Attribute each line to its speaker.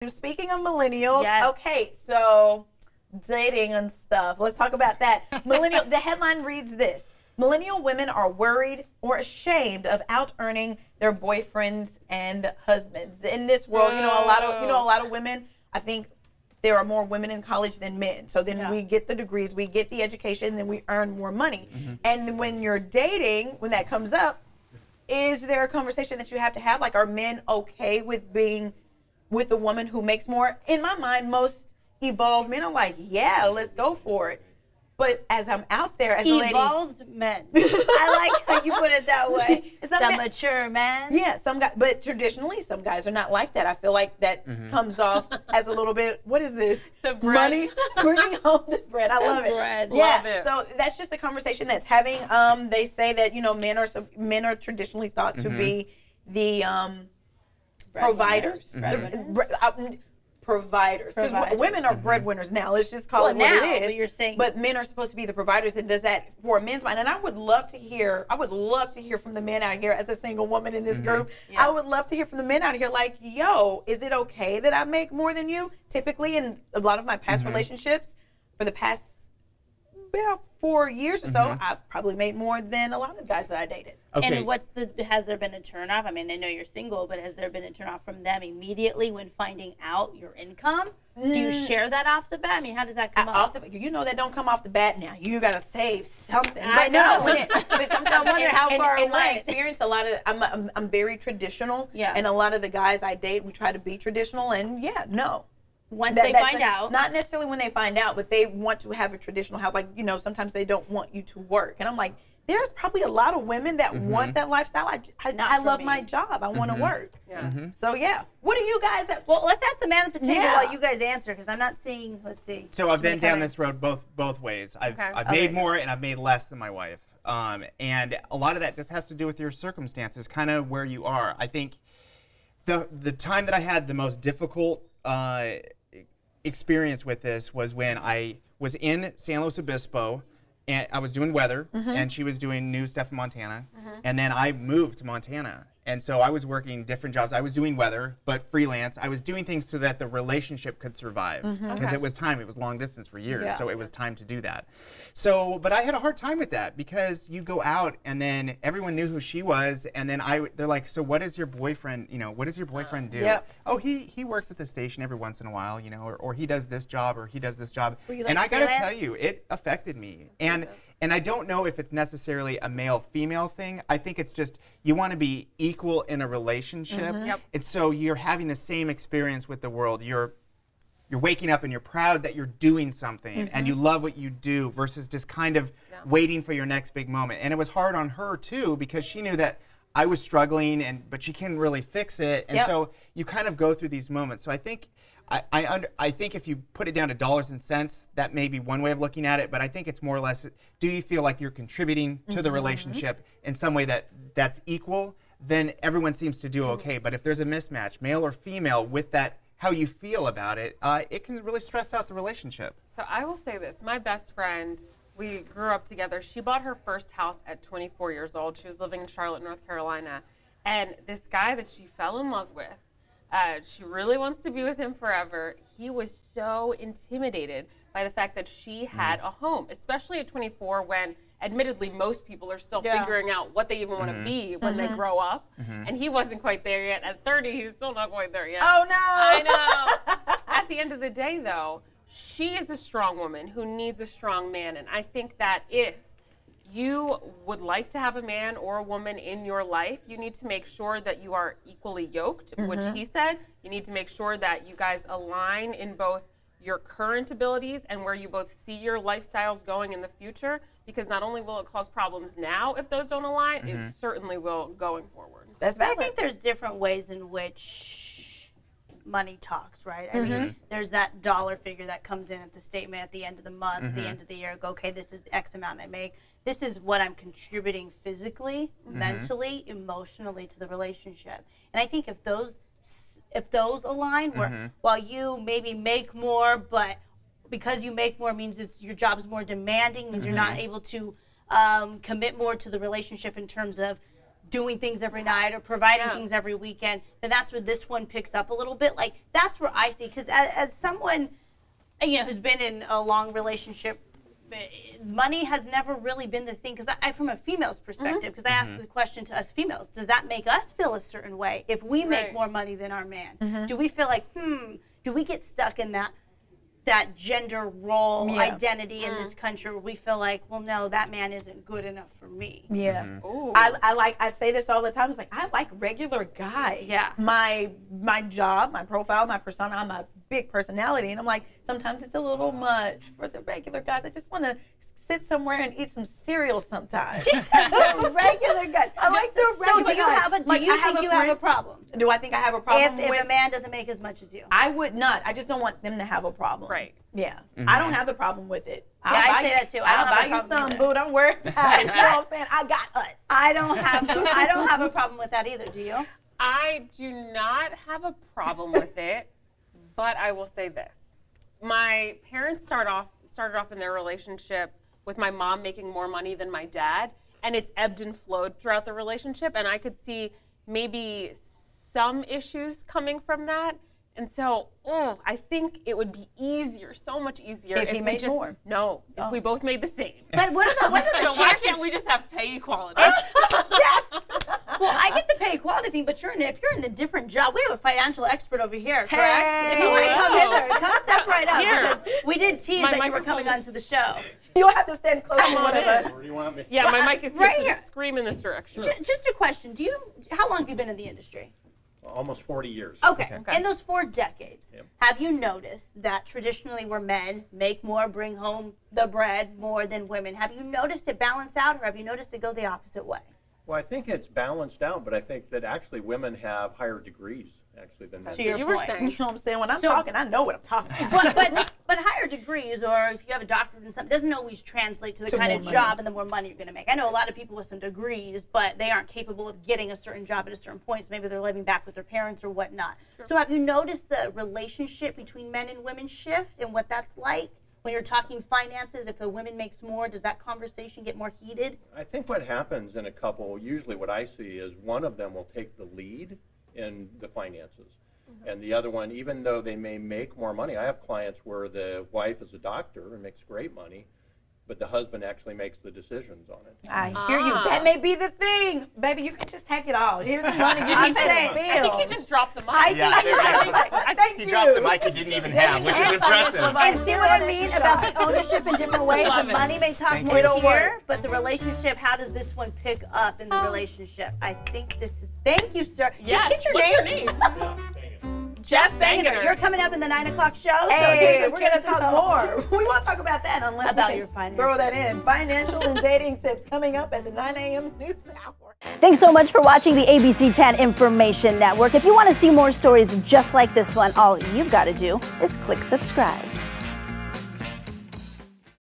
Speaker 1: Speaking of millennials,
Speaker 2: Yes.
Speaker 1: okay, so dating and stuff. Let's talk about that. Millennial. The headline reads this: Millennial women are worried or ashamed of out-earning their boyfriends and husbands. In this world, a lot of women, I think there are more women in college than men. So then we get the degrees, we get the education, then we earn more money. And when you're dating, when that comes up, is there a conversation that you have to have? Like, are men okay with being with a woman who makes more? In my mind, most evolved men are like, yeah, let's go for it. But as I'm out there as a lady,
Speaker 2: evolved men. I like how you put it that way. The mature man.
Speaker 1: Yeah, some guys, but traditionally, some guys are not like that. I feel like that comes off as a little bit. What is this?
Speaker 3: The bread.
Speaker 1: Money, bringing home the bread. I love it.
Speaker 2: Bread.
Speaker 1: Yeah.
Speaker 3: Love it.
Speaker 1: So that's just a conversation that's having. They say that men are traditionally thought to be the providers. Providers. Because women are breadwinners now. Let's just call it what it is.
Speaker 2: But you're saying,
Speaker 1: but men are supposed to be the providers, and does that for a men's mind? And I would love to hear from the men out here as a single woman in this group. I would love to hear from the men out here like, yo, is it okay that I make more than you? Typically in a lot of my past relationships, for the past about 4 years or so, I've probably made more than a lot of the guys that I dated.
Speaker 2: Okay. And has there been a turnoff? I mean, I know you're single, but has there been a turnoff from them immediately when finding out your income? Do you share that off the bat? I mean, how does that come off?
Speaker 1: That don't come off the bat now. You got to save something.
Speaker 2: I know.
Speaker 1: But sometimes
Speaker 2: I wonder how far
Speaker 1: in my
Speaker 2: away.
Speaker 1: experience, a lot of I'm very traditional.
Speaker 2: Yeah.
Speaker 1: And a lot of the guys I date, we try to be traditional. And no.
Speaker 2: Once they find out.
Speaker 1: Not necessarily when they find out, but they want to have a traditional house. Like, sometimes they don't want you to work. And I'm like, there's probably a lot of women that want that lifestyle. I love my job. I want to work.
Speaker 3: Yeah.
Speaker 1: So, what do you guys have?
Speaker 2: Well, let's ask the man at the table while you guys answer, because I'm not seeing, let's see.
Speaker 4: So I've been down this road both ways. I've made more and I've made less than my wife. And a lot of that just has to do with your circumstances, kind of where you are. I think the time that I had the most difficult experience with this was when I was in San Luis Obispo, and I was doing weather, and she was doing new stuff in Montana, and then I moved to Montana. And so I was working different jobs. I was doing weather, but freelance. I was doing things so that the relationship could survive, because it was time. It was long distance for years, so it was time to do that. So, but I had a hard time with that, because you go out and then everyone knew who she was, and then they're like, so what does your boyfriend, what does your boyfriend do? Oh, he works at the station every once in a while, or he does this job, or he does this job. And I gotta tell you, it affected me. And I don't know if it's necessarily a male-female thing. I think it's just you want to be equal in a relationship. And so you're having the same experience with the world. You're waking up and you're proud that you're doing something and you love what you do, versus just kind of waiting for your next big moment. And it was hard on her too, because she knew that I was struggling, but she couldn't really fix it. And so you kind of go through these moments. So I think I think if you put it down to dollars and cents, that may be one way of looking at it, but I think it's more or less, do you feel like you're contributing to the relationship in some way that's equal? Then everyone seems to do okay. But if there's a mismatch, male or female, with that, how you feel about it, it can really stress out the relationship.
Speaker 3: So I will say this, my best friend, we grew up together. She bought her first house at 24 years old. She was living in Charlotte, North Carolina. And this guy that she fell in love with, she really wants to be with him forever. He was so intimidated by the fact that she had a home, especially at 24, when admittedly most people are still figuring out what they even want to be when they grow up. And he wasn't quite there yet. At 30, he's still not quite there yet.
Speaker 1: Oh, no.
Speaker 3: I know. At the end of the day, though, she is a strong woman who needs a strong man. And I think that if you would like to have a man or a woman in your life, you need to make sure that you are equally yoked, which he said. You need to make sure that you guys align in both your current abilities and where you both see your lifestyles going in the future, because not only will it cause problems now if those don't align, it certainly will going forward.
Speaker 2: I think there's different ways in which money talks, right? I mean, there's that dollar figure that comes in at the statement at the end of the month, at the end of the year. Go, okay, this is the X amount I make. This is what I'm contributing physically, mentally, emotionally to the relationship. And I think if those align, where while you maybe make more, but because you make more means your job is more demanding, means you're not able to commit more to the relationship in terms of doing things every night or providing
Speaker 3: Yeah.
Speaker 2: things every weekend, then that's where this one picks up a little bit. Like, that's where I see, because as someone, you know, who's been in a long relationship, money has never really been the thing. Because I, from a female's perspective, because I asked the question to us females, does that make us feel a certain way if we make
Speaker 3: Right.
Speaker 2: more money than our man? Do we feel like, do we get stuck in that gender role identity in this country where we feel like, well, no, that man isn't good enough for me?
Speaker 1: Yeah.
Speaker 3: Ooh.
Speaker 1: I say this all the time. It's like, I like regular guys.
Speaker 2: Yeah.
Speaker 1: My job, my profile, my persona, I'm a big personality. And I'm like, sometimes it's a little much for the regular guys. I just want to sit somewhere and eat some cereal sometimes. Just regular guys. I like the regular
Speaker 2: So do you
Speaker 1: guys.
Speaker 2: have a, do
Speaker 1: Like,
Speaker 2: you
Speaker 1: I have
Speaker 2: think
Speaker 1: a
Speaker 2: you have a
Speaker 1: friend-
Speaker 2: problem?
Speaker 1: Do I think I have a problem
Speaker 2: If
Speaker 1: with
Speaker 2: a man doesn't make as much as you?
Speaker 1: I would not. I just don't want them to have a problem.
Speaker 3: Right.
Speaker 1: Yeah. I don't have the problem with it.
Speaker 2: Yeah, I say that too. I don't have a
Speaker 1: I'll buy you
Speaker 2: problem
Speaker 1: some,
Speaker 2: with it.
Speaker 1: boo. Don't worry about it. You know what I'm saying? I got us.
Speaker 2: I don't have a problem with that either. Do you?
Speaker 3: I do not have a problem with it, but I will say this. My parents started off in their relationship with my mom making more money than my dad, and it's ebbed and flowed throughout the relationship, and I could see maybe some issues coming from that. And so, I think it would be easier, so much easier
Speaker 1: If he
Speaker 3: we
Speaker 1: made
Speaker 3: just
Speaker 1: more.
Speaker 3: No, if we both made the same.
Speaker 2: But what are the
Speaker 3: So why
Speaker 2: chances?
Speaker 3: can't we just have pay equality?
Speaker 2: Well, I get the pay equality thing, but if you're in a different job, we have a financial expert over here, correct?
Speaker 1: Hey.
Speaker 2: If you want to come
Speaker 3: Hello.
Speaker 2: hither, come step right up,
Speaker 3: Here.
Speaker 2: because we did tease
Speaker 3: My
Speaker 2: that you were
Speaker 3: microphone
Speaker 2: coming
Speaker 3: is-
Speaker 2: onto the show.
Speaker 1: You'll have to stand close to one of us.
Speaker 5: Where do you want me?
Speaker 3: Yeah, my mic is here,
Speaker 2: Right
Speaker 3: so
Speaker 2: here.
Speaker 3: just scream in this direction.
Speaker 2: Just a question: how long have you been in the industry?
Speaker 5: Almost 40 years.
Speaker 2: Okay. In those 4 decades,
Speaker 5: Yep.
Speaker 2: have you noticed that traditionally where men make more, bring home the bread more than women, have you noticed it balance out, or have you noticed it go the opposite way?
Speaker 5: Well, I think it's balanced out, but I think that actually women have higher degrees actually than men.
Speaker 2: To your
Speaker 3: You were
Speaker 2: point.
Speaker 3: saying.
Speaker 1: You know what I'm saying? When I'm
Speaker 2: So-
Speaker 1: talking, I know what I'm talking about.
Speaker 2: But higher degrees, or if you have a doctorate in something, doesn't always translate to the
Speaker 1: To
Speaker 2: kind
Speaker 1: more
Speaker 2: of
Speaker 1: money.
Speaker 2: job and the more money you're going to make. I know a lot of people with some degrees, but they aren't capable of getting a certain job at a certain point. So maybe they're living back with their parents or whatnot. So have you noticed the relationship between men and women shift and what that's like? When you're talking finances, if a woman makes more, does that conversation get more heated?
Speaker 5: I think what happens in a couple, usually what I see is one of them will take the lead in the finances. And the other one, even though they may make more money, I have clients where the wife is a doctor and makes great money, but the husband actually makes the decisions on it.
Speaker 1: I hear you. That may be the thing. Baby, you can just take it all. Here's the money. I'm saying,
Speaker 3: I think he just dropped the mic.
Speaker 1: I
Speaker 4: Yeah,
Speaker 1: think
Speaker 4: there
Speaker 1: I
Speaker 4: you go.
Speaker 1: thank
Speaker 4: He
Speaker 1: you.
Speaker 4: dropped the mic he didn't even have, which is impressive.
Speaker 2: And see what I mean about the ownership in different ways?
Speaker 3: Love
Speaker 2: The
Speaker 3: it.
Speaker 2: money may talk
Speaker 4: Thank
Speaker 2: more
Speaker 4: you.
Speaker 1: It'll
Speaker 2: here,
Speaker 1: work.
Speaker 2: but the relationship, how does this one pick up in the relationship? I think this is, thank you, sir.
Speaker 3: Yes.
Speaker 2: Get your
Speaker 3: What's
Speaker 2: name.
Speaker 3: your name? Jeff
Speaker 2: Bangeter. You're coming up in the 9 o'clock show, so
Speaker 1: Hey,
Speaker 2: here's
Speaker 1: we're
Speaker 2: the
Speaker 1: going to
Speaker 2: tips
Speaker 1: talk
Speaker 2: to know.
Speaker 1: more. We won't talk about that unless
Speaker 2: About
Speaker 1: we
Speaker 2: your
Speaker 1: can
Speaker 2: finances.
Speaker 1: throw that in. Financial and dating tips coming up at the 9 a.m. news hour.
Speaker 2: Thanks so much for watching the ABC 10 Information Network. If you want to see more stories just like this one, all you've got to do is click subscribe.